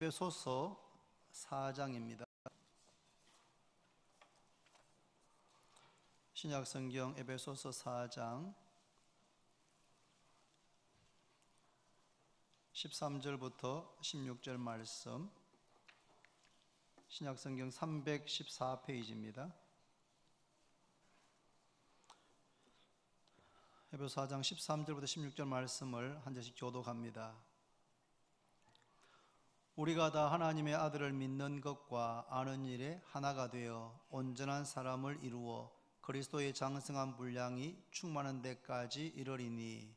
에베소서 4장입니다. 신약성경 에베소서 4장 13절부터 16절 말씀, 신약성경 314페이지입니다. 에베소 4장 13절부터 16절 말씀을 한 절씩 교독합니다. 우리가 다 하나님의 아들을 믿는 것과 아는 일에 하나가 되어 온전한 사람을 이루어 그리스도의 장성한 분량이 충만한 데까지 이르리니,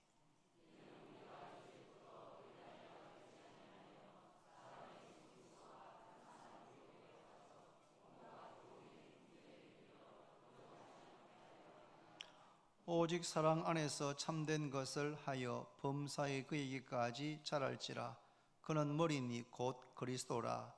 오직 사랑 안에서 참된 것을 하여 범사에 그에게까지 자랄지라. 그는 머리니 곧 그리스도라.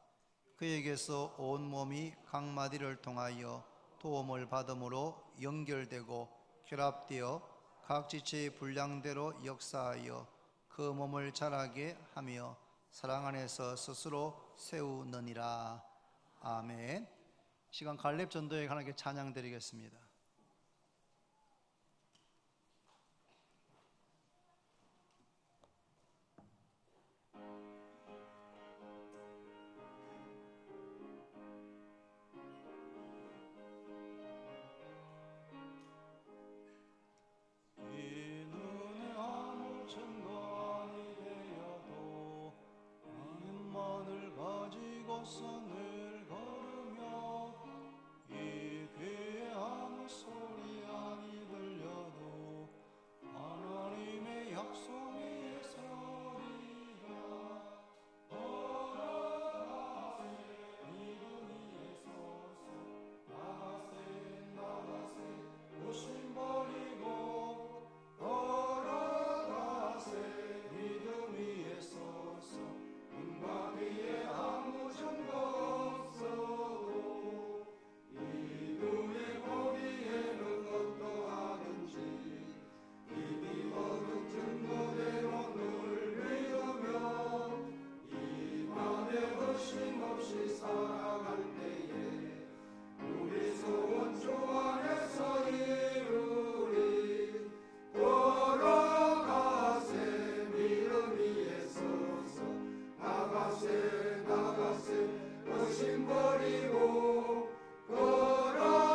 그에게서 온 몸이 각 마디를 통하여 도움을 받음으로 연결되고 결합되어 각 지체의 분량대로 역사하여 그 몸을 자라게 하며 사랑 안에서 스스로 세우느니라. 아멘. 시간 갈렙 전도에 하나님께 찬양 드리겠습니다. 손을 걸으며 이 귀에 아무 소리 아니 들려도 하나님의 약속이 서리라. 걸어가세 믿음이 솟아 나가세 부심 버리고 걸어가세 믿음 위에 솟아 은과 위에 아무 증거 없어도 이 눈에 보기에는 어떠하든지 이미 얻은 증거대로 늘 믿으며 이만에 의심없이 살아갈 때에 우리 소원 주 안에서 이루리. 걸어가세 믿음 위에 서서 나가세 의심 버리고 걸어가세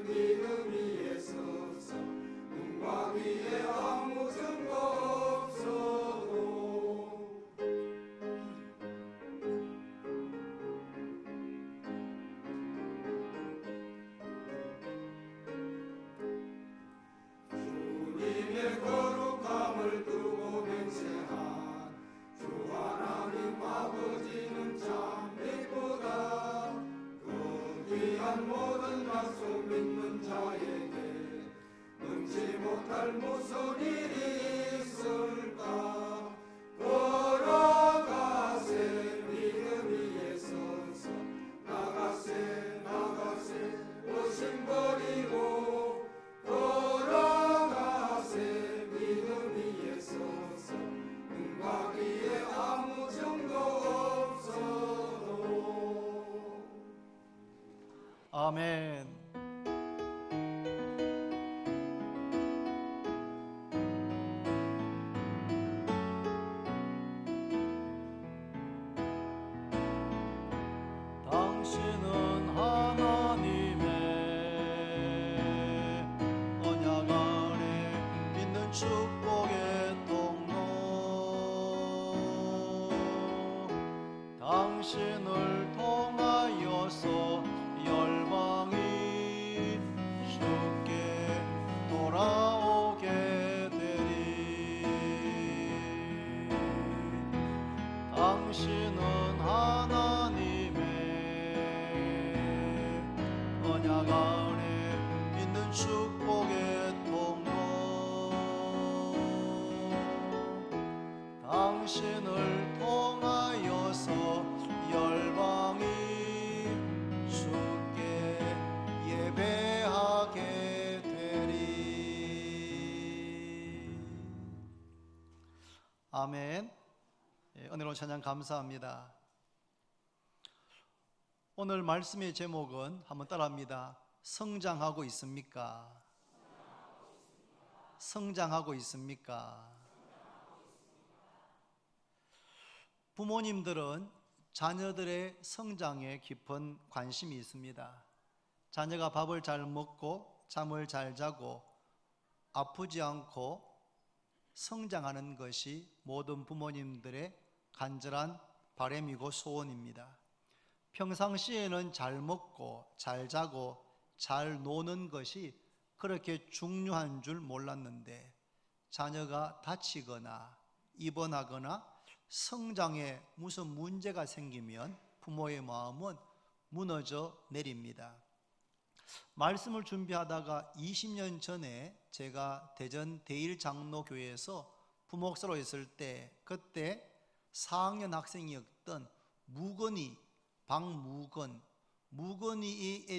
믿음 위에 서서 눈과 위에 아무 증거 없어도 주님의 거룩함을 두고 맹세한 주 하나님 아버지는 참 이쁘다. 그 귀한 모든 약속 믿는 자에게 능치 못할 무슨 일이 있을까. 걸어가세 믿음 위에 서서 나가세 의심 버리고 걸어가세 믿음 위에 서서 눈과 귀에 아무 증거 없어도. 아멘. 당신은 하나님의 언약 안에 있는 축복의 통로, 당신을 통하여서 열방이 쉽게 돌아오게 되리. 당신은 하나님의 언약 안에 있는 축복의 통로, 당신을 통하여서 열방이 주께 예배하게 되리. 아멘. 은혜로운 찬양 감사합니다. 오늘 말씀의 제목은 한번 따라합니다. 성장하고 있습니까? 성장하고 있습니까? 부모님들은 자녀들의 성장에 깊은 관심이 있습니다. 자녀가 밥을 잘 먹고 잠을 잘 자고 아프지 않고 성장하는 것이 모든 부모님들의 간절한 바람이고 소원입니다. 평상시에는 잘 먹고 잘 자고 잘 노는 것이 그렇게 중요한 줄 몰랐는데 자녀가 다치거나 입원하거나 성장에 무슨 문제가 생기면 부모의 마음은 무너져 내립니다. 말씀을 준비하다가 20년 전에 제가 대전 대일장로교회에서 부목사로 있을 때 그때 4학년 학생이었던 무건이에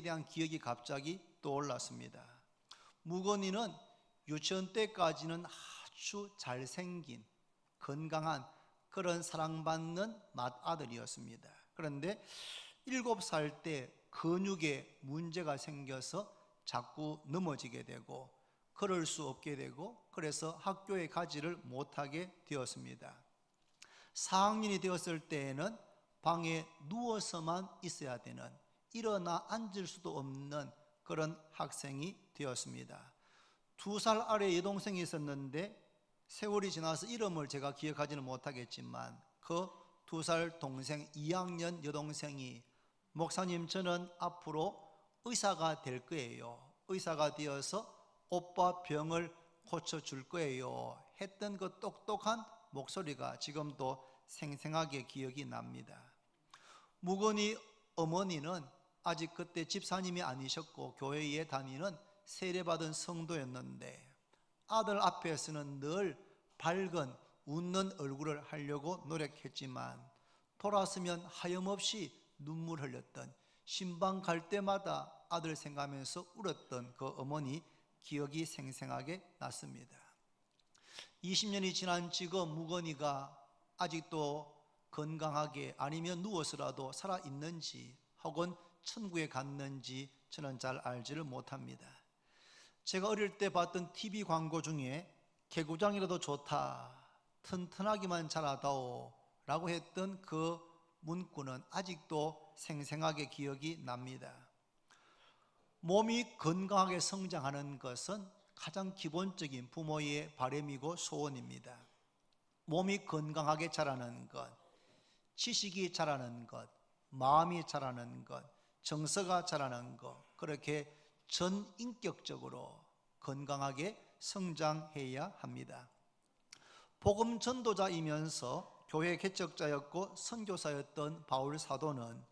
대한 기억이 갑자기 떠올랐습니다. 무건이는 유치원 때까지는 아주 잘생긴 건강한 그런 사랑받는 맏아들이었습니다. 그런데 7살 때 근육에 문제가 생겨서 자꾸 넘어지게 되고 걸을 수 없게 되고 그래서 학교에 가지를 못하게 되었습니다. 4학년이 되었을 때에는 방에 누워서만 있어야 되는, 일어나 앉을 수도 없는 그런 학생이 되었습니다. 2살 아래 여동생이 있었는데 세월이 지나서 이름을 제가 기억하지는 못하겠지만 그 2살 동생 2학년 여동생이 목사님 저는 앞으로 의사가 될 거예요. 의사가 되어서 오빠 병을 고쳐줄 거예요. 했던 그 똑똑한 목소리가 지금도 생생하게 기억이 납니다. 무건이 어머니는 아직 그때 집사님이 아니셨고 교회에 다니는 세례받은 성도였는데 아들 앞에서는 늘 밝은 웃는 얼굴을 하려고 노력했지만 돌아서면 하염없이 눈물 흘렸던, 신방 갈 때마다 아들 생각하면서 울었던 그 어머니 기억이 생생하게 났습니다. 20년이 지난 지금 무건이가 아직도 건강하게 아니면 누워서라도 살아있는지 혹은 천국에 갔는지 저는 잘 알지를 못합니다. 제가 어릴 때 봤던 TV 광고 중에 개구장이라도 좋다, 튼튼하기만 잘하다오 라고 했던 그 문구는 아직도 생생하게 기억이 납니다. 몸이 건강하게 성장하는 것은 가장 기본적인 부모의 바람이고 소원입니다. 몸이 건강하게 자라는 것, 지식이 자라는 것, 마음이 자라는 것, 정서가 자라는 것, 그렇게 전인격적으로 건강하게 성장해야 합니다. 복음 전도자이면서 교회 개척자였고 선교사였던 바울 사도는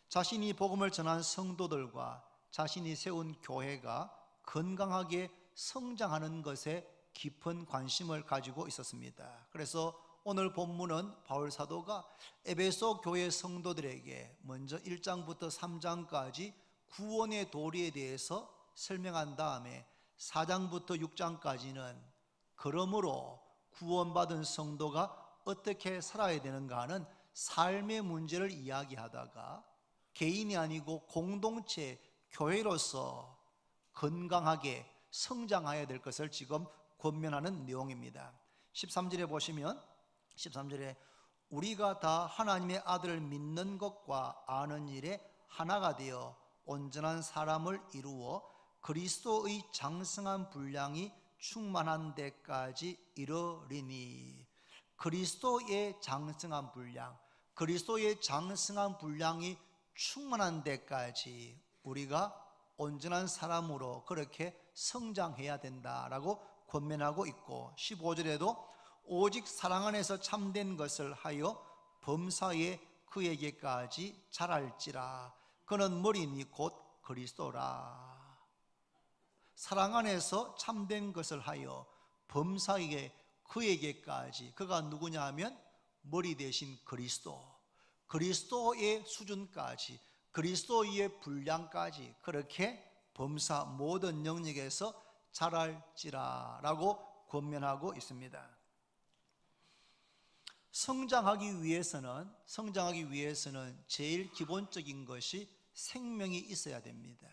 자신이 복음을 전한 성도들과 자신이 세운 교회가 건강하게 성장하는 것에 깊은 관심을 가지고 있었습니다. 그래서 오늘 본문은 바울 사도가 에베소 교회 성도들에게 먼저 1장부터 3장까지 구원의 도리에 대해서 설명한 다음에 4장부터 6장까지는 그러므로 구원받은 성도가 어떻게 살아야 되는가 하는 삶의 문제를 이야기하다가 개인이 아니고 공동체, 교회로서 건강하게 성장해야 될 것을 지금 권면하는 내용입니다. 13절에 보시면 13절에 우리가 다 하나님의 아들을 믿는 것과 아는 일에 하나가 되어 온전한 사람을 이루어 그리스도의 장성한 분량이 충만한 데까지 이르리니. 그리스도의 장성한 분량, 그리스도의 장성한 분량이 충만한 데까지 우리가 온전한 사람으로 그렇게 성장해야 된다라고 권면하고 있고 15절에도 오직 사랑 안에서 참된 것을 하여 범사에 그에게까지 자랄지라. 그는 머리니 곧 그리스도라. 사랑 안에서 참된 것을 하여 범사에 그에게까지, 그가 누구냐 하면 머리 대신 그리스도, 그리스도의 수준까지, 그리스도의 분량까지 그렇게 범사 모든 영역에서 자랄지라 라고 권면하고 있습니다. 성장하기 위해서는 제일 기본적인 것이 생명이 있어야 됩니다.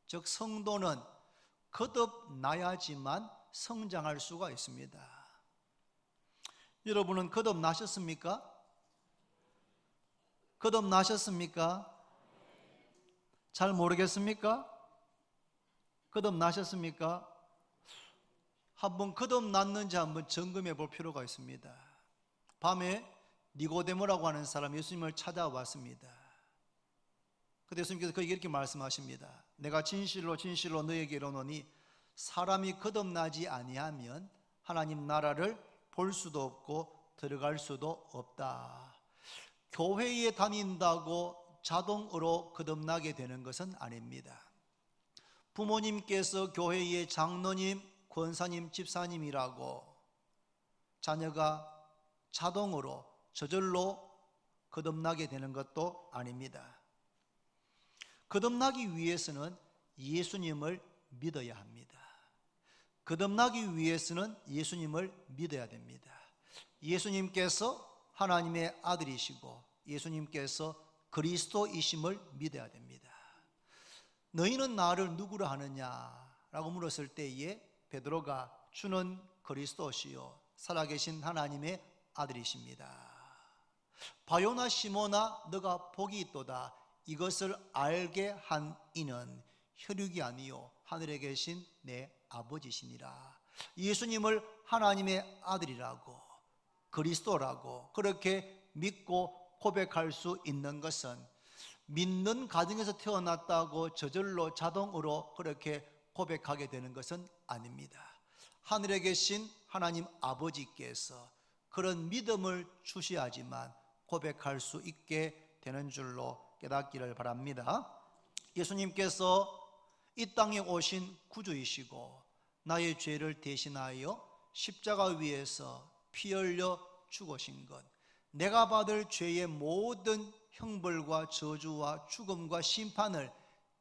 즉 성도는 거듭나야지만 성장할 수가 있습니다. 여러분은 거듭나셨습니까? 거듭나셨습니까? 잘 모르겠습니까? 거듭나셨습니까? 한번 거듭났는지 한번 점검해 볼 필요가 있습니다. 밤에 니고데모라고 하는 사람이 예수님을 찾아왔습니다. 그때 예수님께서 그에게 이렇게 말씀하십니다. 내가 진실로 진실로 너에게 이르노니 사람이 거듭나지 아니하면 하나님 나라를 볼 수도 없고 들어갈 수도 없다. 교회에 다닌다고 자동으로 거듭나게 되는 것은 아닙니다. 부모님께서 교회의 장로님, 권사님, 집사님이라고 자녀가 자동으로 저절로 거듭나게 되는 것도 아닙니다. 거듭나기 위해서는 예수님을 믿어야 합니다. 거듭나기 위해서는 예수님을 믿어야 됩니다. 예수님께서 하나님의 아들이시고 예수님께서 그리스도이심을 믿어야 됩니다. 너희는 나를 누구라 하느냐라고 물었을 때에 베드로가 주는 그리스도시요 살아계신 하나님의 아들이십니다. 바요나 시모나 너가 복이 있도다. 이것을 알게 한 이는 혈육이 아니요 하늘에 계신 내 아버지시니라. 예수님을 하나님의 아들이라고 그리스도라고 그렇게 믿고 고백할 수 있는 것은 믿는 가정에서 태어났다고 저절로 자동으로 그렇게 고백하게 되는 것은 아닙니다. 하늘에 계신 하나님 아버지께서 그런 믿음을 주셔야지만 고백할 수 있게 되는 줄로 깨닫기를 바랍니다. 예수님께서 이 땅에 오신 구주이시고 나의 죄를 대신하여 십자가 위에서 피 흘려 죽으신 것, 내가 받을 죄의 모든 형벌과 저주와 죽음과 심판을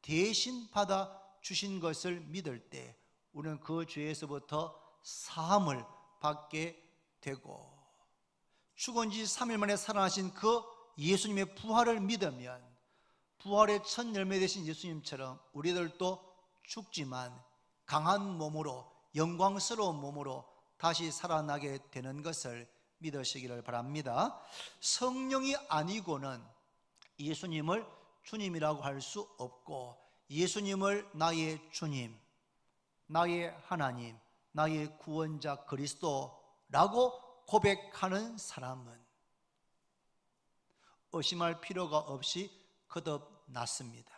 대신 받아 주신 것을 믿을 때 우리는 그 죄에서부터 사함을 받게 되고, 죽은 지 3일 만에 살아나신 그 예수님의 부활을 믿으면 부활의 첫 열매 되신 예수님처럼 우리들도 죽지만 강한 몸으로 영광스러운 몸으로 다시 살아나게 되는 것을 믿으시기를 바랍니다. 성령이 아니고는 예수님을 주님이라고 할 수 없고, 예수님을 나의 주님, 나의 하나님, 나의 구원자 그리스도라고 고백하는 사람은 의심할 필요가 없이 거듭났습니다.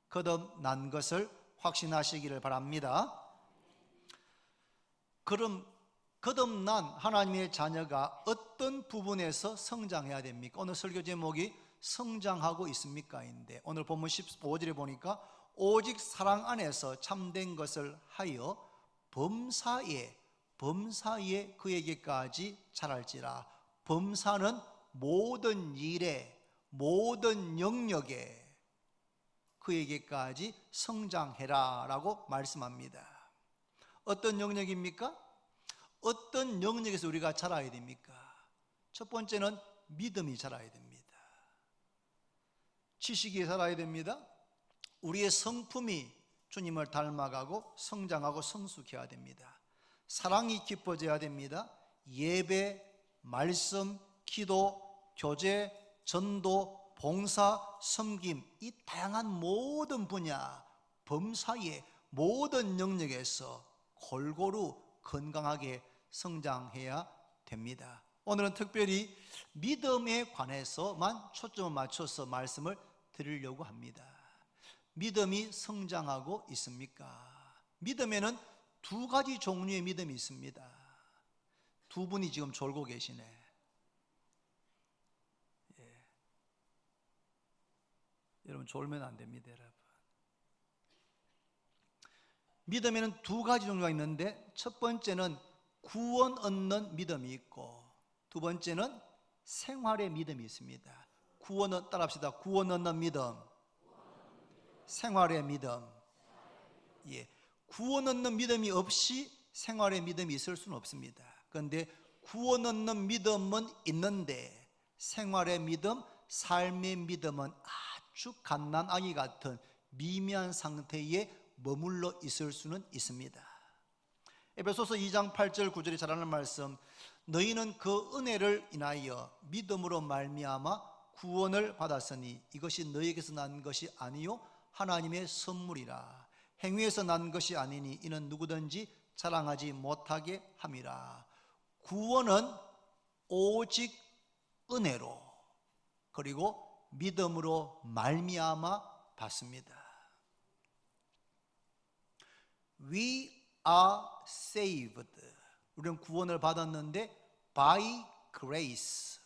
거듭난 것을 확신하시기를 바랍니다. 그럼 거듭난 하나님의 자녀가 어떤 부분에서 성장해야 됩니까? 오늘 설교 제목이 성장하고 있습니까? 인데 오늘 본문 15절에 보니까 오직 사랑 안에서 참된 것을 하여 범사에 그에게까지 자랄지라. 범사는 모든 일에 모든 영역에 그에게까지 성장해라 라고 말씀합니다. 어떤 영역입니까? 어떤 영역에서 우리가 자라야 됩니까? 첫 번째는 믿음이 자라야 됩니다. 지식이 자라야 됩니다. 우리의 성품이 주님을 닮아가고 성장하고 성숙해야 됩니다. 사랑이 깊어져야 됩니다. 예배, 말씀, 기도, 교제, 전도, 봉사, 섬김, 이 다양한 모든 분야, 범사의 모든 영역에서 골고루 건강하게 성장해야 됩니다. 오늘은 특별히 믿음에 관해서만 초점을 맞춰서 말씀을 드리려고 합니다. 믿음이 성장하고 있습니까? 믿음에는 두 가지 종류의 믿음이 있습니다. 두 분이 지금 졸고 계시네. 여러분 졸면 안 됩니다, 여러분. 믿음에는 두 가지 종류가 있는데 첫 번째는 구원 얻는 믿음이 있고 두 번째는 생활의 믿음이 있습니다. 따라합시다. 구원 얻는 믿음, 생활의 믿음. 구원 얻는 믿음이 없이 생활의 믿음이 있을 수는 없습니다. 그런데 구원 얻는 믿음은 있는데 생활의 믿음, 삶의 믿음은 아주 갓난아기 같은 미미한 상태에 머물러 있을 수는 있습니다. 에베소서 2장 8절 9절에 잘 아는 말씀, 너희는 그 은혜를 인하여 믿음으로 말미암아 구원을 받았으니 이것이 너희에게서 난 것이 아니요 하나님의 선물이라. 행위에서 난 것이 아니니 이는 누구든지 자랑하지 못하게 함이라. 구원은 오직 은혜로 그리고 믿음으로 말미암아 받습니다. We are saved. 우리는 구원을 받았는데 by grace,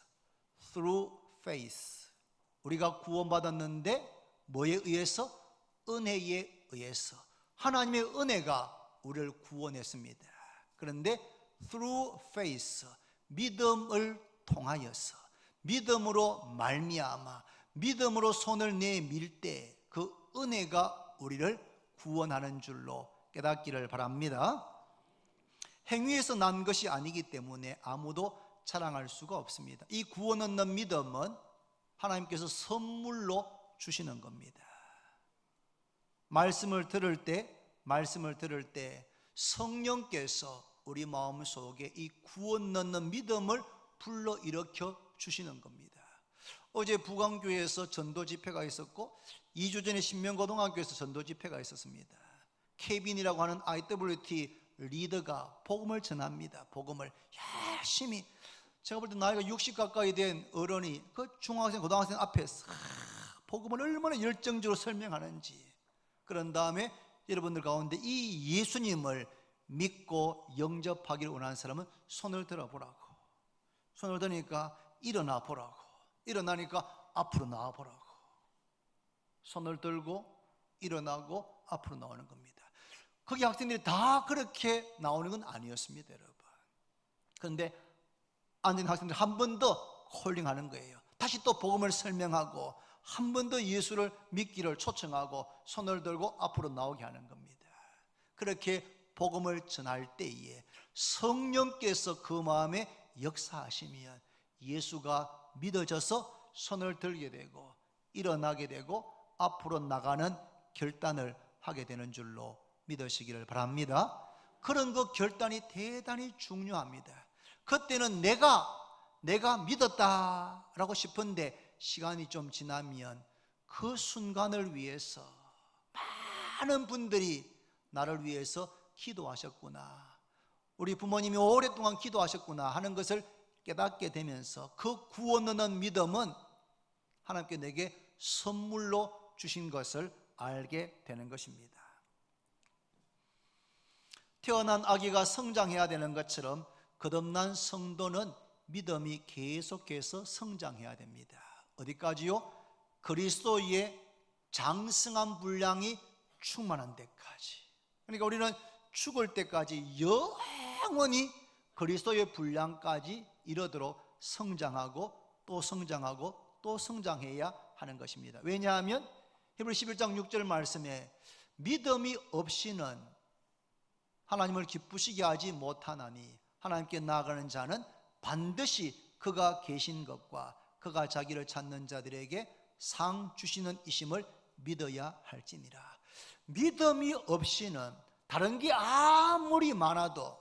through faith. 우리가 구원받았는데 뭐에 의해서? 은혜에 의해서. 하나님의 은혜가 우리를 구원했습니다. 그런데 through faith, 믿음을 통하여서, 믿음으로 말미암아, 믿음으로 손을 내밀 때 그 은혜가 우리를 구원하는 줄로 깨닫기를 바랍니다. 행위에서 난 것이 아니기 때문에 아무도 자랑할 수가 없습니다. 이 구원 얻는 믿음은 하나님께서 선물로 주시는 겁니다. 말씀을 들을 때 성령께서 우리 마음속에 이 구원 얻는 믿음을 불러일으켜 주시는 겁니다. 어제 부강교회에서 전도 집회가 있었고 2주 전에 신명고등학교에서 전도 집회가 있었습니다. 케빈이라고 하는 IWT 리더가 복음을 전합니다. 복음을 열심히, 제가 볼 때 나이가 60 가까이 된 어른이 그 중학생, 고등학생 앞에서 복음을 얼마나 열정적으로 설명하는지. 그런 다음에 여러분들 가운데 이 예수님을 믿고 영접하기를 원하는 사람은 손을 들어보라고. 손을 드니까 일어나 보라고. 일어나니까 앞으로 나와 보라고. 손을 들고 일어나고 앞으로 나오는 겁니다. 거기 학생들이 다 그렇게 나오는 건 아니었습니다, 여러분. 그런데 앉은 학생들 한 번 더 콜링하는 거예요. 다시 또 복음을 설명하고 한 번 더 예수를 믿기를 초청하고 손을 들고 앞으로 나오게 하는 겁니다. 그렇게 복음을 전할 때에 성령께서 그 마음에 역사하시면 예수가 믿어져서 손을 들게 되고 일어나게 되고 앞으로 나가는 결단을 하게 되는 줄로 믿으시기를 바랍니다. 그런 그 결단이 대단히 중요합니다. 그때는 내가 믿었다라고 싶은데 시간이 좀 지나면 그 순간을 위해서 많은 분들이 나를 위해서 기도하셨구나, 우리 부모님이 오랫동안 기도하셨구나 하는 것을 깨닫게 되면서 그 구원 얻는 믿음은 하나님께 내게 선물로 주신 것을 알게 되는 것입니다. 태어난 아기가 성장해야 되는 것처럼 거듭난 성도는 믿음이 계속해서 성장해야 됩니다. 어디까지요? 그리스도의 장성한 분량이 충만한 데까지. 그러니까 우리는 죽을 때까지 영원히 그리스도의 분량까지 이르도록 성장하고 또 성장하고 또 성장해야 하는 것입니다. 왜냐하면 히브리 11장 6절 말씀에 믿음이 없이는 하나님을 기쁘시게 하지 못하나니 하나님께 나아가는 자는 반드시 그가 계신 것과 그가 자기를 찾는 자들에게 상 주시는 이심을 믿어야 할지니라. 믿음이 없이는 다른 게 아무리 많아도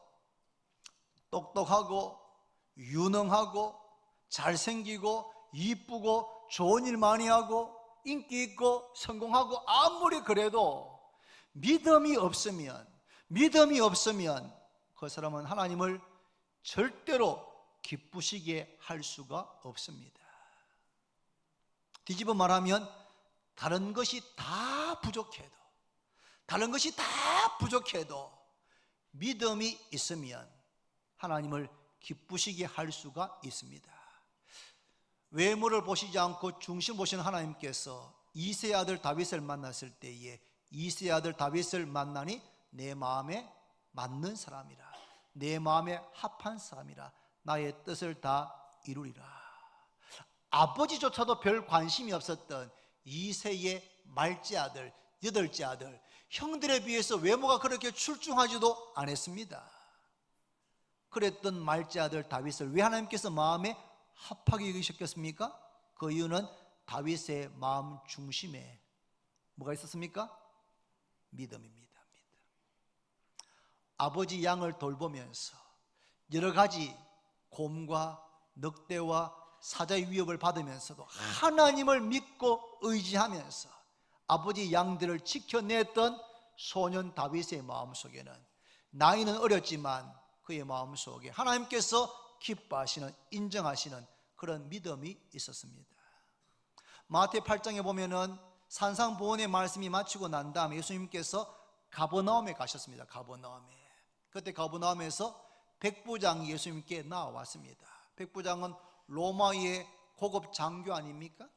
똑똑하고 유능하고 잘생기고 이쁘고 좋은 일 많이 하고 인기 있고 성공하고 아무리 그래도 믿음이 없으면 그 사람은 하나님을 절대로 기쁘시게 할 수가 없습니다. 뒤집어 말하면 다른 것이 다 부족해도 믿음이 있으면 하나님을 기쁘시게 할 수가 있습니다. 외모를 보시지 않고 중심 보시는 하나님께서 이새의 아들 다윗을 만났을 때에 이새의 아들 다윗을 만나니 내 마음에 맞는 사람이라, 내 마음에 합한 사람이라, 나의 뜻을 다 이루리라. 아버지조차도 별 관심이 없었던 이새의 말째 아들, 여덟째 아들, 형들에 비해서 외모가 그렇게 출중하지도 않았습니다. 그랬던 말제 아들 다윗을 왜 하나님께서 마음에 합하게 여기셨겠습니까? 그 이유는 다윗의 마음 중심에 뭐가 있었습니까? 믿음입니다. 믿음. 아버지 양을 돌보면서 여러 가지 곰과 늑대와 사자의 위협을 받으면서도 하나님을 믿고 의지하면서 아버지 양들을 지켜냈던 소년 다윗의 마음속에는 나이는 어렸지만 그의 마음속에 하나님께서 기뻐하시는, 인정하시는 그런 믿음이 있었습니다. 마태 8장에 보면은 산상보훈의 말씀이 마치고 난 다음에 예수님께서 가버나움에 가셨습니다. 가버나움에. 그때 가버나움에서 백부장이 예수님께 나왔습니다. 백부장은 로마의 고급 장교 아닙니까?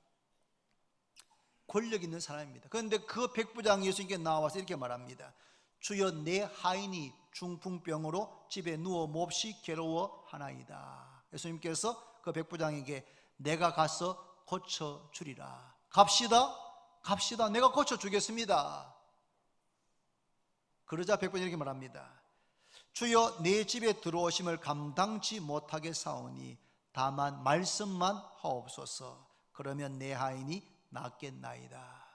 권력 있는 사람입니다. 그런데 그 백부장이 예수님께 나와서 이렇게 말합니다. 주여, 내 하인이 중풍병으로 집에 누워 몹시 괴로워하나이다. 예수님께서 그 백부장에게 내가 가서 고쳐주리라. 갑시다. 내가 고쳐주겠습니다. 그러자 백부장이 이렇게 말합니다. 주여, 내 집에 들어오심을 감당치 못하겠사오니 다만 말씀만 하옵소서. 그러면 내 하인이 낫겠나이다.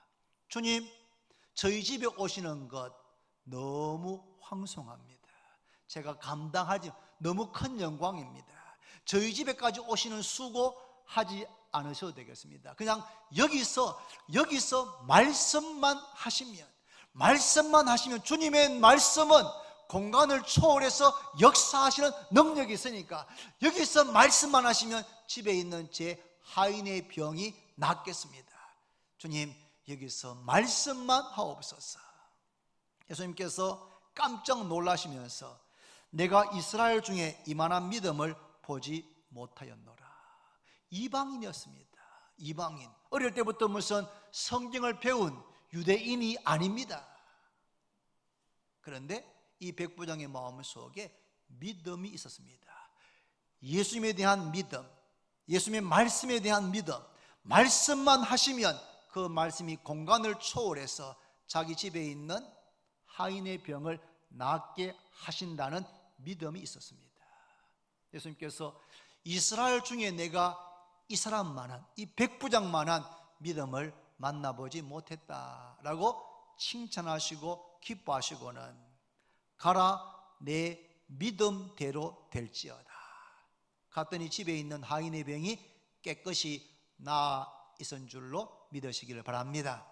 주님, 저희 집에 오시는 것 너무 황송합니다. 제가 감당하지, 너무 큰 영광입니다. 저희 집에까지 오시는 수고하지 않으셔도 되겠습니다. 그냥 여기서 말씀만 하시면 주님의 말씀은 공간을 초월해서 역사하시는 능력이 있으니까 여기서 말씀만 하시면 집에 있는 제 하인의 병이 낫겠습니다. 주님, 여기서 말씀만 하옵소서. 예수님께서 깜짝 놀라시면서 내가 이스라엘 중에 이만한 믿음을 보지 못하였노라. 이방인이었습니다. 이방인. 어릴 때부터 무슨 성경을 배운 유대인이 아닙니다. 그런데 이 백부장의 마음속에 믿음이 있었습니다. 예수님에 대한 믿음, 예수님의 말씀에 대한 믿음, 말씀만 하시면 그 말씀이 공간을 초월해서 자기 집에 있는 하인의 병을 낫게 하신다는 믿음이 있었습니다. 예수님께서 이스라엘 중에 내가 이 사람만한, 이 백부장만한 믿음을 만나보지 못했다라고 칭찬하시고 기뻐하시고는 가라, 내 믿음대로 될지어다. 갔더니 집에 있는 하인의 병이 깨끗이 나아 있은 줄로 믿으시기를 바랍니다.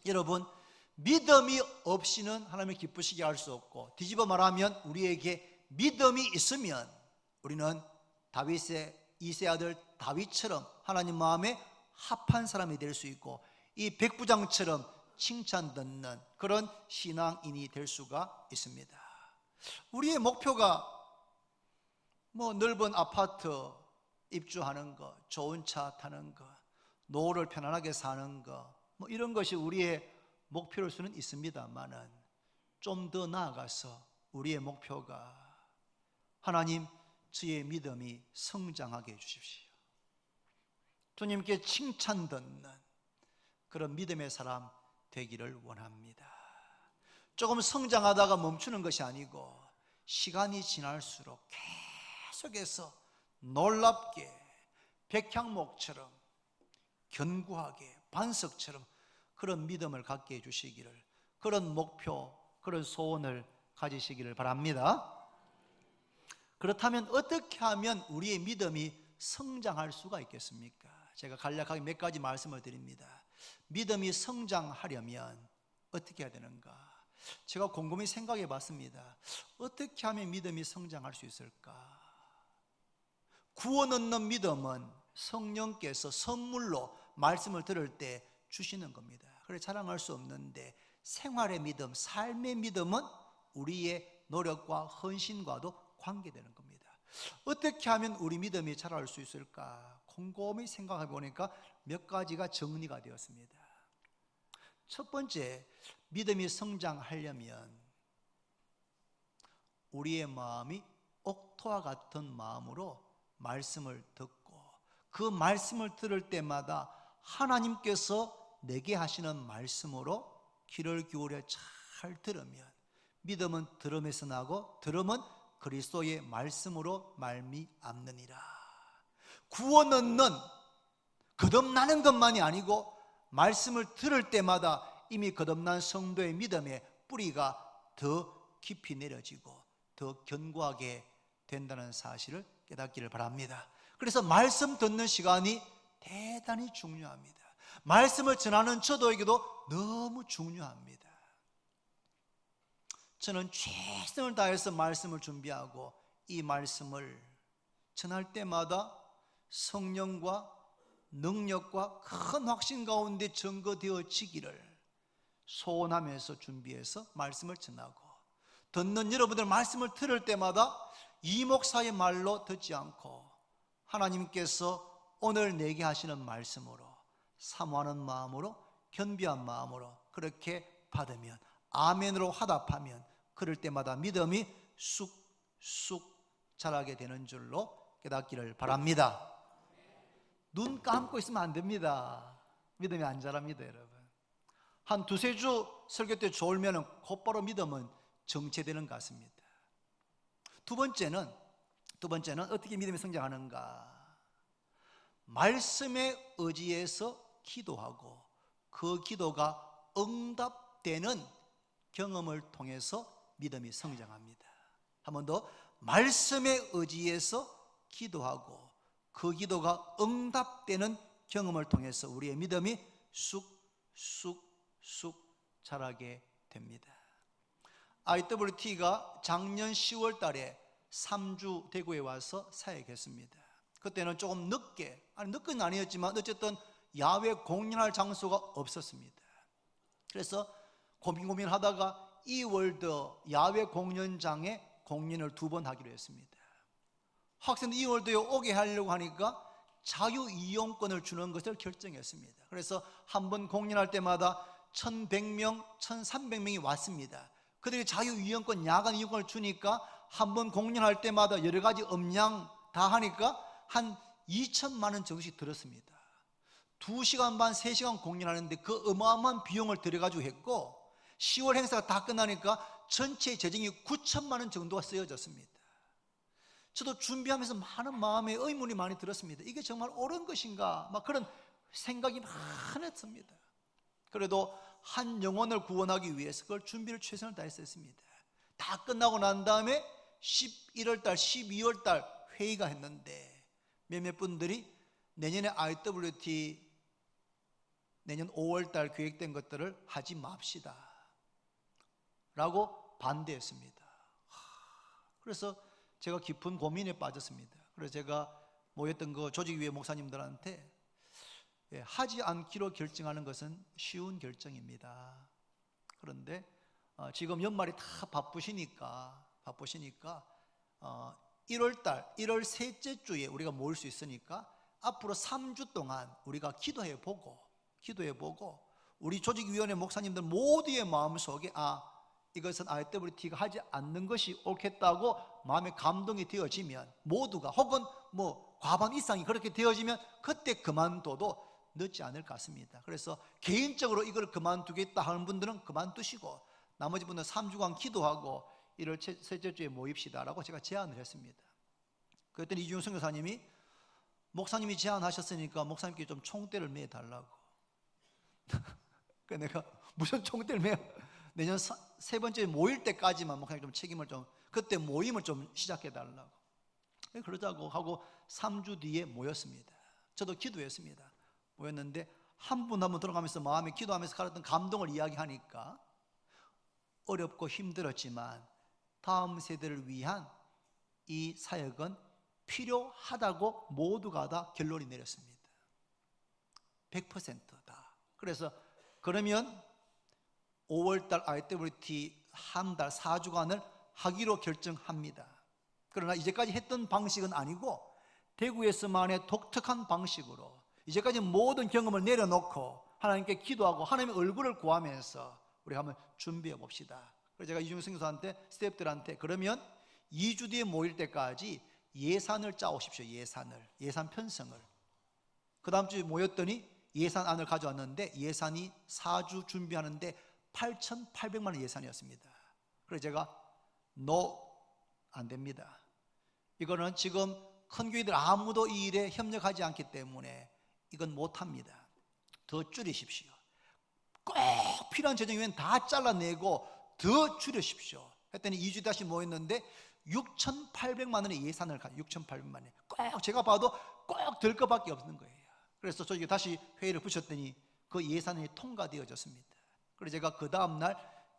여러분, 믿음이 없이는 하나님을 기쁘시게 할 수 없고, 뒤집어 말하면 우리에게 믿음이 있으면 우리는 다윗의 이세 아들 다윗처럼 하나님 마음에 합한 사람이 될 수 있고, 이 백부장처럼 칭찬 듣는 그런 신앙인이 될 수가 있습니다. 우리의 목표가 뭐 넓은 아파트 입주하는 것, 좋은 차 타는 것, 노후를 편안하게 사는 것, 뭐 이런 것이 우리의 목표일 수는 있습니다만은 좀 더 나아가서 우리의 목표가 하나님, 저의 믿음이 성장하게 해주십시오. 주님께 칭찬 듣는 그런 믿음의 사람 되기를 원합니다. 조금 성장하다가 멈추는 것이 아니고 시간이 지날수록 계속해서 놀랍게 백향목처럼 견고하게 반석처럼 그런 믿음을 갖게 해주시기를, 그런 목표, 그런 소원을 가지시기를 바랍니다. 그렇다면 어떻게 하면 우리의 믿음이 성장할 수가 있겠습니까? 제가 간략하게 몇 가지 말씀을 드립니다. 믿음이 성장하려면 어떻게 해야 되는가? 제가 곰곰이 생각해 봤습니다. 어떻게 하면 믿음이 성장할 수 있을까? 구원 얻는 믿음은 성령께서 선물로 말씀을 들을 때 주시는 겁니다. 그래 자랑할 수 없는데 생활의 믿음, 삶의 믿음은 우리의 노력과 헌신과도 관계되는 겁니다. 어떻게 하면 우리 믿음이 자랄 수 있을까? 곰곰이 생각해 보니까 몇 가지가 정리가 되었습니다. 첫 번째, 믿음이 성장하려면 우리의 마음이 옥토와 같은 마음으로 말씀을 듣고 그 말씀을 들을 때마다 하나님께서 내게 하시는 말씀으로 귀를 기울여 잘 들으면, 믿음은 들음에서 나고 들음은 그리스도의 말씀으로 말미암느니라. 구원 얻는 거듭나는 것만이 아니고 말씀을 들을 때마다 이미 거듭난 성도의 믿음의 뿌리가 더 깊이 내려지고 더 견고하게 된다는 사실을 깨닫기를 바랍니다. 그래서 말씀 듣는 시간이 대단히 중요합니다. 말씀을 전하는 저도에게도 너무 중요합니다. 저는 최선을 다해서 말씀을 준비하고 이 말씀을 전할 때마다 성령과 능력과 큰 확신 가운데 증거되어지기를 소원하면서 준비해서 말씀을 전하고, 듣는 여러분들 말씀을 들을 때마다 이 목사의 말로 듣지 않고 하나님께서 오늘 내게 하시는 말씀으로 사모하는 마음으로, 겸비한 마음으로 그렇게 받으면, 아멘으로 화답하면 그럴 때마다 믿음이 쑥쑥 자라게 되는 줄로 깨닫기를 바랍니다. 눈 감고 있으면 안 됩니다. 믿음이 안 자랍니다, 여러분. 한 두세 주 설교 때 졸면 곧바로 믿음은 정체되는 것 같습니다. 두 번째는 어떻게 믿음이 성장하는가? 말씀에 의지해서 기도하고 그 기도가 응답되는 경험을 통해서 믿음이 성장합니다. 한 번 더, 말씀에 의지해서 기도하고 그 기도가 응답되는 경험을 통해서 우리의 믿음이 쑥쑥쑥 자라게 됩니다. IWT가 작년 10월 달에 3주 대구에 와서 사역했습니다. 그때는 조금 늦게는 아니었지만 어쨌든 야외 공연할 장소가 없었습니다. 그래서 고민하다가 이월드 야외 공연장에 공연을 2번 하기로 했습니다. 학생들 이월드에 오게 하려고 하니까 자유이용권을 주는 것을 결정했습니다. 그래서 한 번 공연할 때마다 1,100명, 1,300명이 왔습니다. 그들이 자유이용권, 야간 이용권을 주니까 한 번 공연할 때마다 여러 가지 음량 다 하니까 한 2천만 원 정도씩 들었습니다. 2시간 반, 3시간 공연하는데 그 어마어마한 비용을 들여가지고 했고, 10월 행사가 다 끝나니까 전체 재정이 9천만 원 정도가 쓰여졌습니다. 저도 준비하면서 많은 마음의 의문이 많이 들었습니다. 이게 정말 옳은 것인가? 막 그런 생각이 많았습니다. 그래도 한 영혼을 구원하기 위해서 그걸 준비를 최선을 다했습니다. 다 끝나고 난 다음에 11월 달, 12월 달 회의가 했는데 몇몇 분들이 내년에 IWT 내년 5월 달 계획된 것들을 하지 맙시다 라고 반대했습니다. 그래서 제가 깊은 고민에 빠졌습니다. 그래서 제가 모였던 그 조직위의 목사님들한테 하지 않기로 결정하는 것은 쉬운 결정입니다. 그런데 지금 연말이 다 바쁘시니까 1월달 1월 셋째 주에 우리가 모일 수 있으니까 앞으로 3주 동안 우리가 기도해보고 우리 조직위원회 목사님들 모두의 마음속에 이것은 IWT가 하지 않는 것이 옳겠다고 마음에 감동이 되어지면, 모두가 혹은 과반 이상이 그렇게 되어지면 그때 그만둬도 늦지 않을 것 같습니다. 그래서 개인적으로 이걸 그만두겠다 하는 분들은 그만두시고 나머지 분들은 3주간 기도하고 1월 셋째 주에 모입시다라고 제가 제안을 했습니다. 그랬더니 이준영 선교사님이 목사님이 제안하셨으니까 목사님께 좀 총대를 매달라고. 그래서 내가 무슨 총대를 매요? 내년 세 번째 모일 때까지만 목사님 좀 책임을 그때 모임을 좀 시작해 달라고. 그러자고 하고 3주 뒤에 모였습니다. 저도 기도했습니다. 모였는데 한 분 한 분 들어가면서 마음에 기도하면서 가졌던 감동을 이야기하니까 어렵고 힘들었지만 다음 세대를 위한 이 사역은 필요하다고 모두가 다 결론이 내렸습니다. 100% 다. 그래서 그러면 5월달 IWT 한 달 4주간을 하기로 결정합니다. 그러나 이제까지 했던 방식은 아니고 대구에서만의 독특한 방식으로 이제까지 모든 경험을 내려놓고 하나님께 기도하고 하나님의 얼굴을 구하면서 우리가 한번 준비해 봅시다. 그래서 제가 이중성 교사한테 스태프들한테 그러면 2주 뒤에 모일 때까지 예산을 짜오십시오. 예산 편성을. 그 다음 주에 모였더니 예산안을 가져왔는데 예산이 4주 준비하는데 8,800만 원 예산이었습니다. 그래서 제가 안 됩니다. 이거는 지금 큰 교회들 아무도 이 일에 협력하지 않기 때문에 이건 못합니다. 더 줄이십시오. 꼭 필요한 재정이면 다 잘라내고 더 줄이십시오. 했더니 2주 다시 모였는데 6,800만 원의 예산을 가지고 6,800만 원, 꼭 제가 봐도 꼭 될 것밖에 없는 거예요. 그래서 저희가 다시 회의를 부셨더니 그 예산이 통과되어졌습니다. 그래서 제가 그 다음날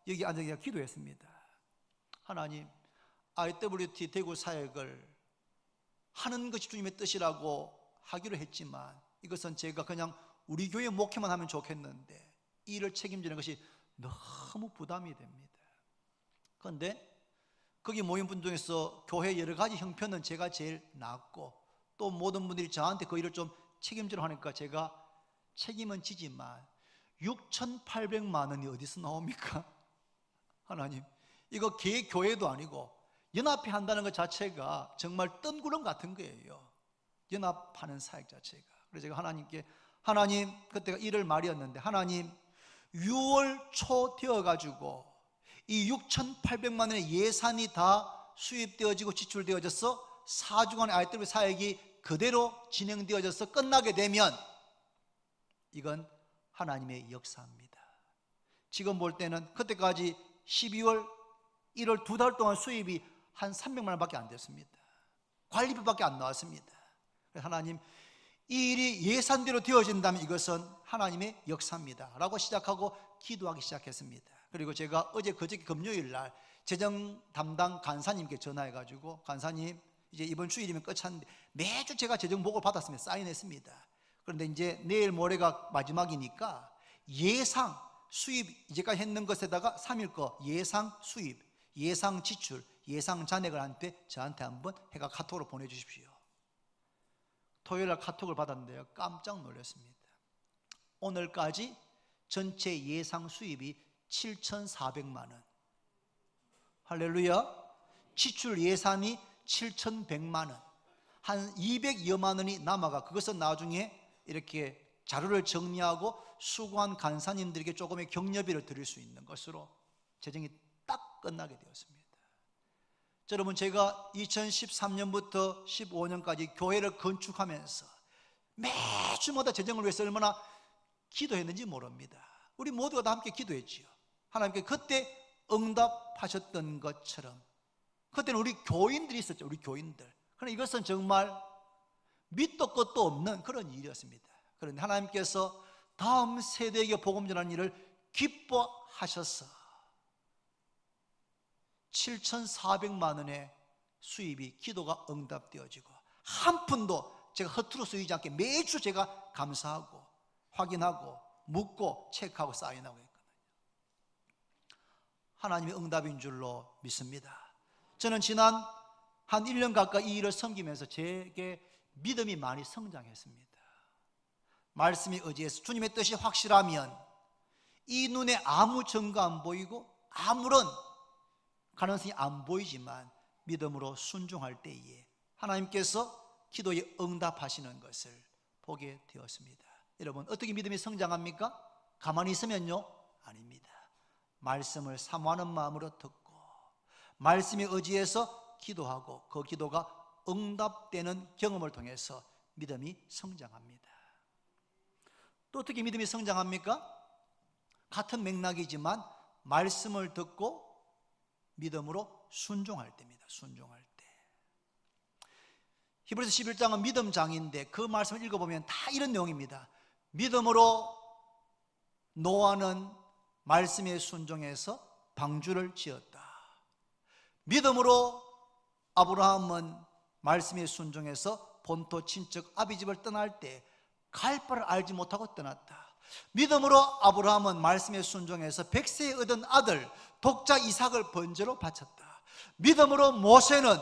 여기 앉아서 기도했습니다. 하나님, IWT 대구 사역을 하는 것이 주님의 뜻이라고 하기로 했지만 이것은 제가 그냥 우리 교회 목회만 하면 좋겠는데 이 일을 책임지는 것이 너무 부담이 됩니다. 그런데 거기 모인 분 중에서 교회 여러 가지 형편은 제가 제일 낫고 또 모든 분들이 저한테 그 일을 좀 책임지려 하니까 제가 책임은 지지만 6,800만 원이 어디서 나옵니까? 하나님, 이거 교회도 아니고 연합회 한다는 것 자체가 정말 뜬구름 같은 거예요. 연합하는 사역 자체가. 그래서 제가 하나님께, 하나님, 그때가 1월 말이었는데 하나님, 6월 초 되어가지고 이 6,800만 원의 예산이 다 수입되어지고 지출되어져서 4주간의 IW 사역이 그대로 진행되어져서 끝나게 되면 이건 하나님의 역사입니다. 지금 볼 때는 그때까지 12월, 1월 2달 동안 수입이 한 300만 원밖에 안 됐습니다. 관리비밖에 안 나왔습니다. 하나님, 이 일이 예산대로 되어진다면 이것은 하나님의 역사입니다 라고 시작하고 기도하기 시작했습니다. 그리고 제가 그저께 금요일 날 재정 담당 간사님께 전화해가지고, 간사님, 이제 이번 주일이면 끝났는데 매주 제가 재정 보고를 받았습니다. 사인했습니다. 그런데 이제 내일 모레가 마지막이니까 예상 수입 이제까지 했는 것에다가 3일 거 예상 수입, 예상 지출, 예상 잔액을 저한테 한번 해가 카톡으로 보내주십시오. 토요일 날 카톡을 받았는데요, 깜짝 놀랐습니다. 오늘까지 전체 예상 수입이 7,400만 원, 할렐루야. 지출 예산이 7,100만 원, 한 200여만 원이 남아가 그것은 나중에 이렇게 자료를 정리하고 수고한 간사님들에게 조금의 격려비를 드릴 수 있는 것으로 재정이 딱 끝나게 되었습니다. 여러분, 제가 2013년부터 15년까지 교회를 건축하면서 매주마다 재정을 위해서 얼마나 기도했는지 모릅니다. 우리 모두가 다 함께 기도했지요. 하나님께 그때 응답하셨던 것처럼 그때는 우리 교인들이 있었죠. 우리 교인들. 그러나 이것은 정말 밑도 끝도 없는 그런 일이었습니다. 그런데 하나님께서 다음 세대에게 복음 전하는 일을 기뻐하셔서 7,400만 원의 수입이 기도가 응답되어지고 한 푼도 제가 허투루 쓰이지 않게 매주 제가 감사하고 확인하고 묻고 체크하고 사인하고 했거든요. 하나님의 응답인 줄로 믿습니다. 저는 지난 한 1년 가까이 이 일을 섬기면서 제게 믿음이 많이 성장했습니다. 말씀에 의지해서 주님의 뜻이 확실하면 이 눈에 아무 증거 안 보이고 아무런 가능성이 안 보이지만 믿음으로 순종할 때에 하나님께서 기도에 응답하시는 것을 보게 되었습니다. 여러분, 어떻게 믿음이 성장합니까? 가만히 있으면요? 아닙니다. 말씀을 사모하는 마음으로 듣고 말씀에 의지해서 기도하고 그 기도가 응답되는 경험을 통해서 믿음이 성장합니다. 또 어떻게 믿음이 성장합니까? 같은 맥락이지만 말씀을 듣고 믿음으로 순종할 때입니다. 순종할 때. 히브리서 11장은 믿음장인데 그 말씀을 읽어보면 다 이런 내용입니다. 믿음으로 노아는 말씀에 순종해서 방주를 지었다. 믿음으로 아브라함은 말씀에 순종해서 본토 친척 아비집을 떠날 때 갈 바를 알지 못하고 떠났다. 믿음으로 아브라함은 말씀에 순종해서 100세에 얻은 아들 독자 이삭을 번제로 바쳤다. 믿음으로 모세는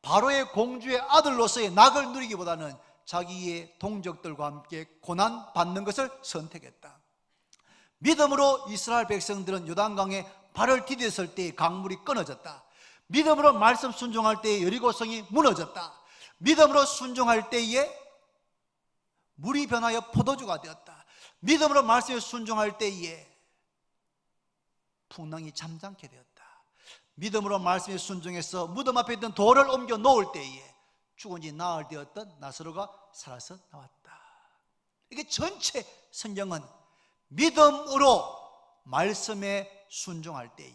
바로의 공주의 아들로서의 낙을 누리기보다는 자기의 동족들과 함께 고난 받는 것을 선택했다. 믿음으로 이스라엘 백성들은 요단강에 발을 디뎠을 때 강물이 끊어졌다. 믿음으로 말씀 순종할 때에 여리고성이 무너졌다. 믿음으로 순종할 때에 물이 변하여 포도주가 되었다. 믿음으로 말씀에 순종할 때에 풍랑이 잠잠게 되었다. 믿음으로 말씀에 순종해서 무덤 앞에 있던 돌을 옮겨 놓을 때에 죽은 지 나흘 되었던 나사로가 살아서 나왔다. 이게 전체 성경은 믿음으로 말씀에 순종할 때에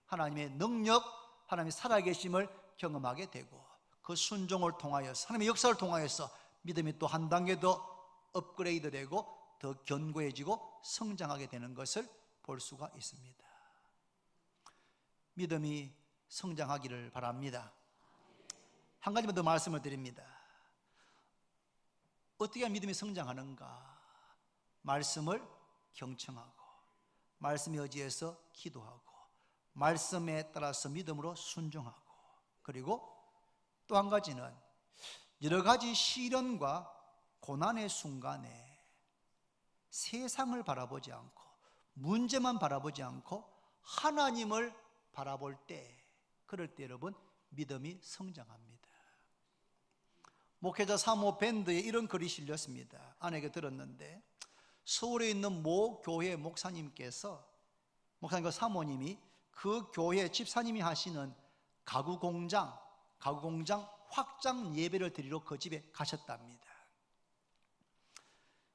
하나님의 능력, 하나님의 살아계심을 경험하게 되고, 그 순종을 통하여서 하나님의 역사를 통하여서 믿음이 또 한 단계 더 업그레이드 되고 더 견고해지고 성장하게 되는 것을 볼 수가 있습니다. 믿음이 성장하기를 바랍니다. 한 가지만 더 말씀을 드립니다. 어떻게 하면 믿음이 성장하는가? 말씀을 경청하고, 말씀의 의지에서 기도하고, 말씀에 따라서 믿음으로 순종하고, 그리고 또 한 가지는 여러 가지 시련과 고난의 순간에 세상을 바라보지 않고, 문제만 바라보지 않고 하나님을 바라볼 때, 그럴 때 여러분 믿음이 성장합니다. 목회자 3호 밴드에 이런 글이 실렸습니다. 아내에게 들었는데, 서울에 있는 모 교회 목사님께서, 목사님과 사모님이 그 교회 집사님이 하시는 가구 공장 확장 예배를 드리러 그 집에 가셨답니다.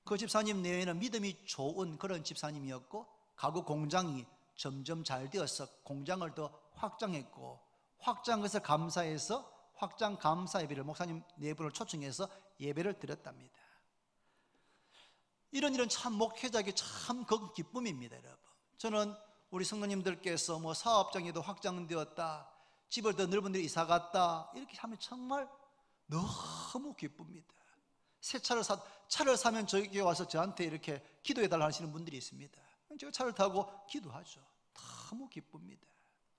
그 집사님 내외는 믿음이 좋은 그런 집사님이었고, 가구 공장이 점점 잘 되어서 공장을 더 확장했고, 확장해서 감사해서 확장 감사 예배를 목사님 네 분을 초청해서 예배를 드렸답니다. 이런 참 목회자에게 참 큰 기쁨입니다, 여러분. 저는 우리 성도님들께서 뭐 사업장에도 확장되었다, 집을 더 넓은 데로 이사 갔다, 이렇게 하면 정말 너무 기쁩니다. 새 차를 사면 저에게 와서 저한테 이렇게 기도해 달라 하시는 분들이 있습니다. 제가 차를 타고 기도하죠. 너무 기쁩니다.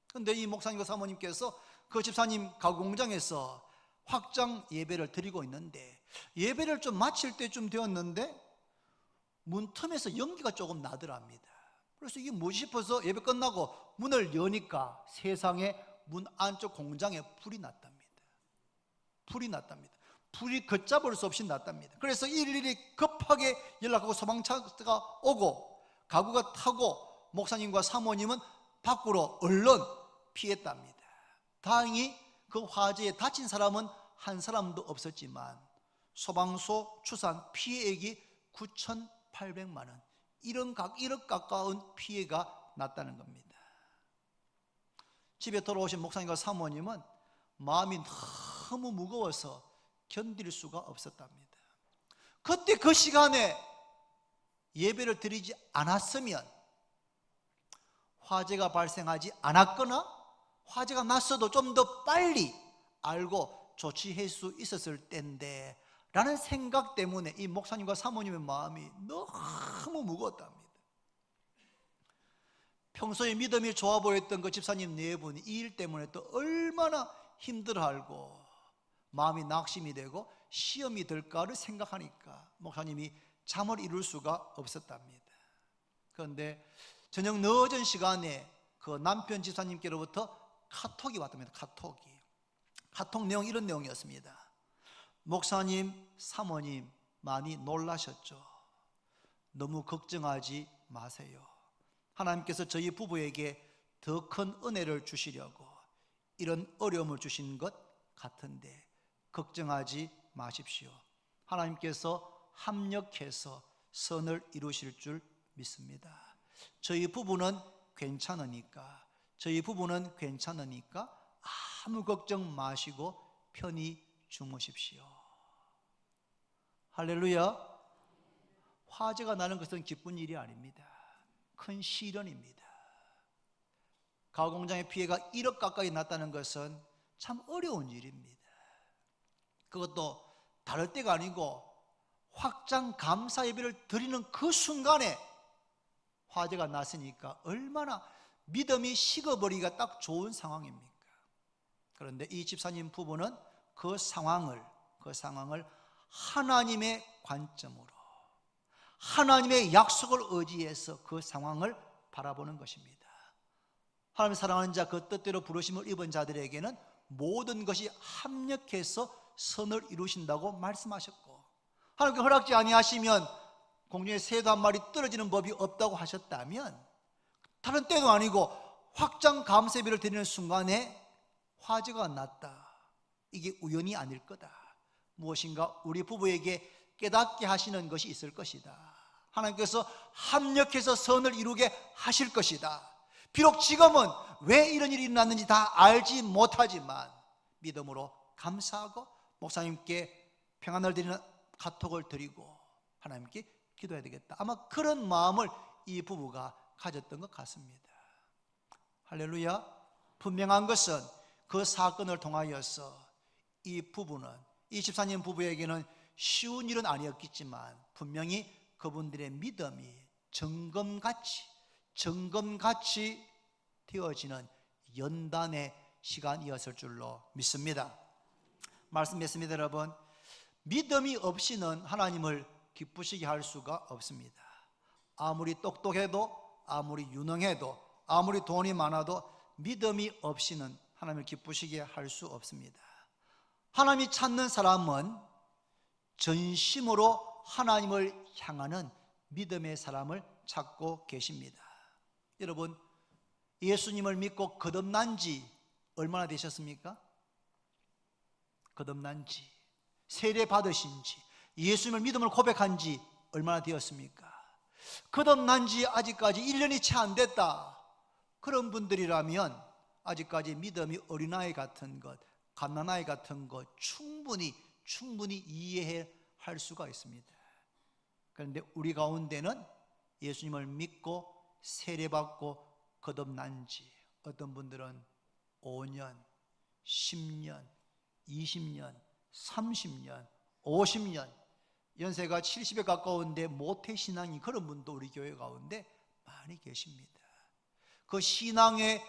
그런데 이 목사님과 사모님께서 그 집사님 가구 공장에서 확장 예배를 드리고 있는데, 예배를 좀 마칠 때쯤 되었는데 문틈에서 연기가 조금 나더랍니다. 그래서 이게 뭐지 싶어서 예배 끝나고 문을 여니까 세상에 문 안쪽 공장에 불이 났답니다. 불이 걷잡을 수 없이 났답니다. 그래서 일일이 급하게 연락하고 소방차가 오고 가구가 타고 목사님과 사모님은 밖으로 얼른 피했답니다. 다행히 그 화재에 다친 사람은 한 사람도 없었지만 소방서 추산 피해액이 9,800만 원, 1억 가까운 피해가 났다는 겁니다. 집에 돌아오신 목사님과 사모님은 마음이 너무 무거워서 견딜 수가 없었답니다. 그때 그 시간에 예배를 드리지 않았으면 화재가 발생하지 않았거나, 화재가 났어도 좀 더 빨리 알고 조치할 수 있었을 텐데 라는 생각 때문에 이 목사님과 사모님의 마음이 너무 무거웠답니다. 평소에 믿음이 좋아 보였던 그 집사님 네 분이 이 일 때문에 또 얼마나 힘들어하고 마음이 낙심이 되고 시험이 될까를 생각하니까 목사님이 잠을 이룰 수가 없었답니다. 그런데 저녁 늦은 시간에 그 남편 집사님께로부터 카톡이 왔답니다. 카톡 내용 이런 내용이었습니다. 목사님, 사모님 많이 놀라셨죠? 너무 걱정하지 마세요. 하나님께서 저희 부부에게 더 큰 은혜를 주시려고 이런 어려움을 주신 것 같은데 걱정하지 마십시오. 하나님께서 합력해서 선을 이루실 줄 믿습니다. 저희 부부는 괜찮으니까 아무 걱정 마시고 편히 주무십시오. 할렐루야. 화재가 나는 것은 기쁜 일이 아닙니다. 큰 시련입니다. 가구공장의 피해가 1억 가까이 났다는 것은 참 어려운 일입니다. 그것도 다를 때가 아니고 확장 감사 예배를 드리는 그 순간에 화재가 났으니까 얼마나 믿음이 식어버리기가 딱 좋은 상황입니까? 그런데 이 집사님 부부는 그 상황을 하나님의 관점으로, 하나님의 약속을 의지해서 그 상황을 바라보는 것입니다. 하나님 사랑하는 자, 그 뜻대로 부르심을 입은 자들에게는 모든 것이 합력해서 선을 이루신다고 말씀하셨고, 하나님께 허락지 아니하시면 공중에 새도 한 마리 떨어지는 법이 없다고 하셨다면, 다른 때도 아니고 확장 감사예배를 드리는 순간에 화재가 났다. 이게 우연이 아닐 거다. 무엇인가 우리 부부에게 깨닫게 하시는 것이 있을 것이다. 하나님께서 합력해서 선을 이루게 하실 것이다. 비록 지금은 왜 이런 일이 일어났는지 다 알지 못하지만 믿음으로 감사하고 목사님께 평안을 드리는 카톡을 드리고 하나님께 기도해야 되겠다. 아마 그런 마음을 이 부부가 가졌던 것 같습니다. 할렐루야. 분명한 것은 그 사건을 통하여서 이 부부는, 이 집사님 부부에게는 쉬운 일은 아니었겠지만 분명히 그분들의 믿음이 점검같이 되어지는 연단의 시간이었을 줄로 믿습니다. 말씀했습니다. 여러분, 믿음이 없이는 하나님을 기쁘시게 할 수가 없습니다. 아무리 똑똑해도, 아무리 유능해도, 아무리 돈이 많아도 믿음이 없이는 하나님을 기쁘시게 할 수 없습니다. 하나님이 찾는 사람은 전심으로 하나님을 향하는 믿음의 사람을 찾고 계십니다. 여러분, 예수님을 믿고 거듭난 지 얼마나 되셨습니까? 거듭난 지, 세례 받으신 지, 예수님을 믿음을 고백한 지 얼마나 되었습니까? 거듭난 지 아직까지 1년이 채 안 됐다. 그런 분들이라면 아직까지 믿음이 어린아이 같은 것, 갓난아이 같은 것 충분히 이해할 수가 있습니다. 그런데 우리 가운데는 예수님을 믿고 세례받고 거듭난 지, 어떤 분들은 5년, 10년, 20년, 30년, 50년, 연세가 70에 가까운데 모태신앙인 그런 분도 우리 교회 가운데 많이 계십니다. 그 신앙의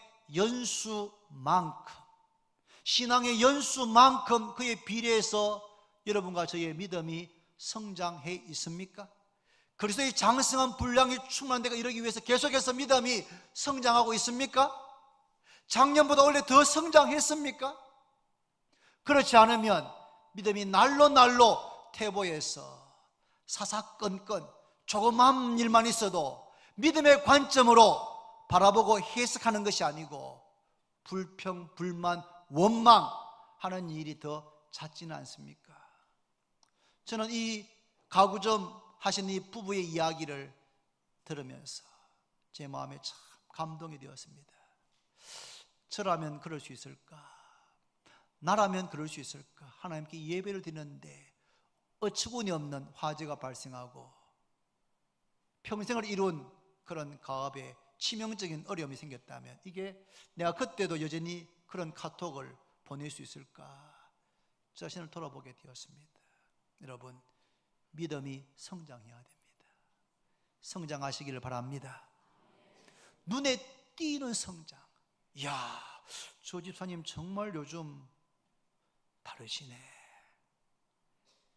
연수만큼 그에 비례해서 여러분과 저의 믿음이 성장해 있습니까? 그리스도의 장성한 분량이 충만한 데가 이르기 위해서 계속해서 믿음이 성장하고 있습니까? 작년보다 원래 더 성장했습니까? 그렇지 않으면 믿음이 날로 태보에서 사사건건 조그만 일만 있어도 믿음의 관점으로 바라보고 해석하는 것이 아니고 불평, 불만, 원망하는 일이 더 잦지는 않습니까? 저는 이 가구점 하신 이 부부의 이야기를 들으면서 제 마음에 참 감동이 되었습니다. 저라면 그럴 수 있을까? 나라면 그럴 수 있을까? 하나님께 예배를 드리는데 어처구니 없는 화재가 발생하고 평생을 이룬 그런 가업에 치명적인 어려움이 생겼다면 이게 내가 그때도 여전히 그런 카톡을 보낼 수 있을까? 자신을 돌아보게 되었습니다. 여러분, 믿음이 성장해야 됩니다. 성장하시기를 바랍니다. 눈에 띄는 성장. 이야, 저 집사님 정말 요즘 다르시네.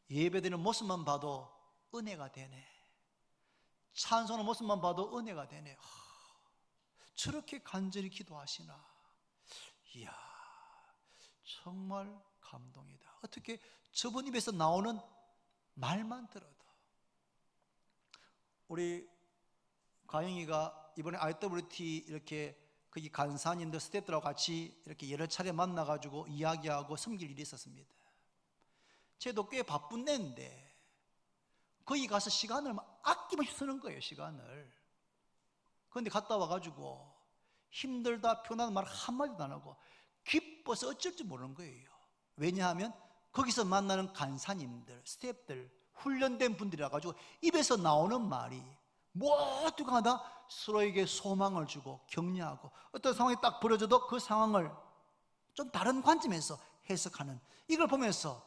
예배드리는 모습만 봐도 은혜가 되네. 찬송하는 모습만 봐도 은혜가 되네. 저렇게 간절히 기도하시나. 이야, 정말 감동이다. 어떻게 저분 입에서 나오는 말만 들어도. 우리 가영이가 이번에 IWT 이렇게 거기 간사님들 스태프들하고 같이 이렇게 여러 차례 만나가지고 이야기하고 섬길 일이 있었습니다. 쟤도 꽤 바쁜 애인데 거기 가서 시간을 아낌없이 쓰는 거예요. 시간을. 그런데 갔다 와가지고 힘들다 편하다는 말 한마디도 안 하고 기뻐서 어쩔 줄 모르는 거예요. 왜냐하면 거기서 만나는 간사님들, 스태프들, 훈련된 분들이라 가지고 입에서 나오는 말이 모두가 서로에게 소망을 주고 격려하고 어떤 상황이 딱 벌어져도 그 상황을 좀 다른 관점에서 해석하는, 이걸 보면서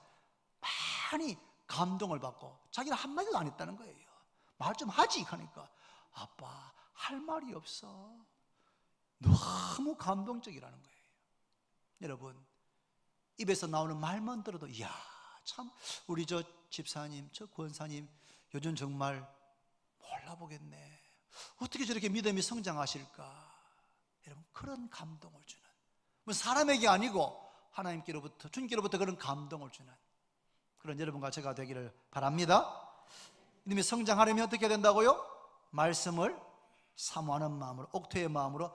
많이 감동을 받고 자기는 한마디도 안 했다는 거예요. 말 좀 하지 하니까 아빠 할 말이 없어. 너무 감동적이라는 거예요. 여러분, 입에서 나오는 말만 들어도 이야, 참 우리 저 집사님, 저 권사님 요즘 정말 몰라보겠네. 어떻게 저렇게 믿음이 성장하실까? 여러분, 그런 감동을 주는, 사람에게 아니고 하나님께로부터, 주님께로부터 그런 감동을 주는 그런 여러분과 제가 되기를 바랍니다. 믿음이 성장하려면 어떻게 해야 된다고요? 말씀을 사모하는 마음으로, 옥토의 마음으로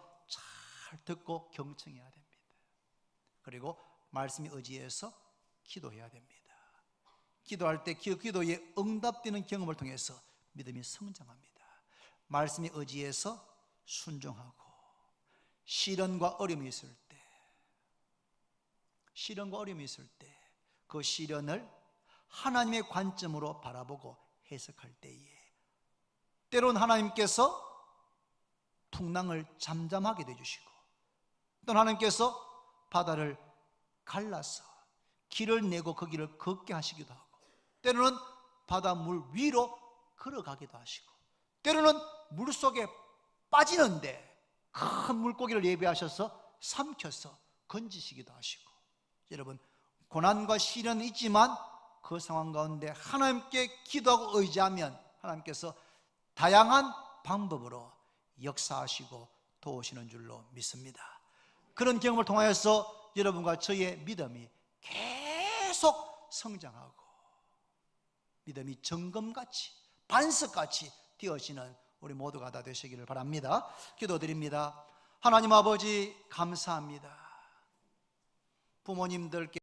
잘 듣고 경청해야 됩니다. 그리고 말씀에 의지해서 기도해야 됩니다. 기도할 때 기도에 응답되는 경험을 통해서 믿음이 성장합니다. 말씀에 의지해서 순종하고 시련과 어려움이 있을 때 그 시련을 하나님의 관점으로 바라보고 해석할 때에 때론 하나님께서 풍랑을 잠잠하게 해주시고 또 하나님께서 바다를 갈라서 길을 내고 그 길을 걷게 하시기도 하고 때로는 바닷물 위로 걸어가기도 하시고 때로는 물속에 빠지는데 큰 물고기를 예비하셔서 삼켜서 건지시기도 하시고 여러분 고난과 시련은 있지만 그 상황 가운데 하나님께 기도하고 의지하면 하나님께서 다양한 방법으로 역사하시고 도우시는 줄로 믿습니다. 그런 경험을 통하여서 여러분과 저의 믿음이 계속 성장하고 믿음이 점검같이 반석같이 되어지는 우리 모두가 다 되시기를 바랍니다. 기도드립니다. 하나님 아버지 감사합니다. 부모님들께